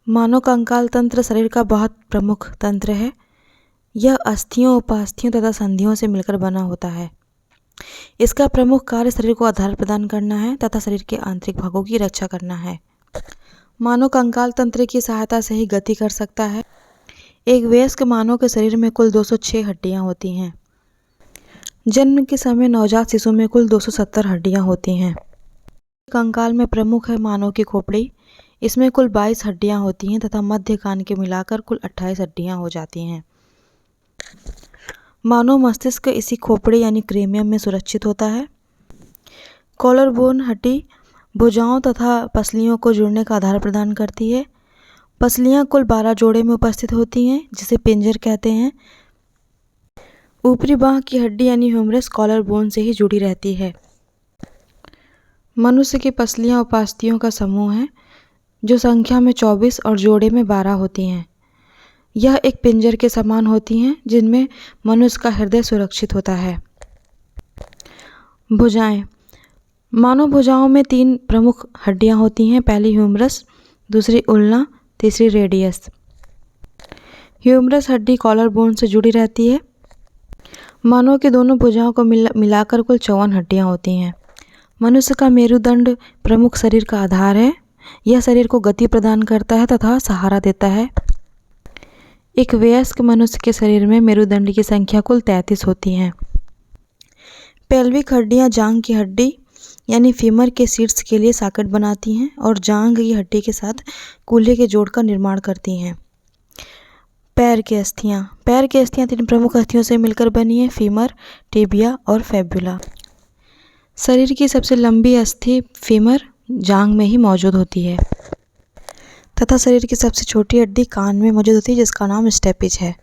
मानव कंकाल तंत्र शरीर का बहुत प्रमुख तंत्र है। यह अस्थियों, उपास्थियों तथा संधियों से मिलकर बना होता है। इसका प्रमुख कार्य शरीर को आधार प्रदान करना है तथा शरीर के आंतरिक भागों की रक्षा करना है। मानव कंकाल तंत्र की सहायता से ही गति कर सकता है। एक वयस्क मानव के शरीर में कुल 206 हड्डियां होती हैं। जन्म के समय नवजात शिशु में कुल 270 हड्डियां होती हैं। कंकाल में प्रमुख है मानव की खोपड़ी। इसमें कुल 22 हड्डियां होती हैं तथा मध्य कान के मिलाकर कुल 28 हड्डियां हो जाती हैं। मानव मस्तिष्क इसी खोपड़ी यानी क्रेनियम में सुरक्षित होता है। कॉलर बोन हड्डी भुजाओं तथा पसलियों को जोड़ने का आधार प्रदान करती है। पसलियां कुल 12 जोड़े में उपस्थित होती हैं, जिसे पिंजर कहते हैं। ऊपरी बांह की हड्डी यानी ह्यूमरस कॉलर बोन से ही जुड़ी रहती है। मनुष्य की पसलियां उपास्थियों का समूह है, जो संख्या में 24 और जोड़े में 12 होती हैं। यह एक पिंजर के समान होती हैं, जिनमें मनुष्य का हृदय सुरक्षित होता है। भुजाएं। मानव भुजाओं में 3 प्रमुख हड्डियां होती हैं। पहली ह्यूमरस, दूसरी उल्ना, तीसरी रेडियस। ह्यूमरस हड्डी कॉलर बोन से जुड़ी रहती है। मानव के दोनों भुजाओं को मिलाकर कुल 54 हड्डियां होती हैं। मनुष्य का मेरुदंड प्रमुख शरीर का आधार है। यह शरीर को गति प्रदान करता है तथा सहारा देता है। एक वयस्क मनुष्य के शरीर में मेरुदंड की संख्या कुल 33 होती हैं। पेल्विक हड्डियां जांघ की हड्डी यानी फीमर के शीर्ष के लिए साकेट बनाती हैं और जांघ की हड्डी के साथ कूल्हे के जोड़ का निर्माण करती हैं। पैर की अस्थियां 3 प्रमुख अस्थियों से मिलकर बनी है, फीमर, टिबिया और फैबुला। शरीर की सबसे लंबी अस्थि फीमर जांघ में ही मौजूद होती है तथा शरीर की सबसे छोटी हड्डी कान में मौजूद होती है, जिसका नाम स्टेपिज है।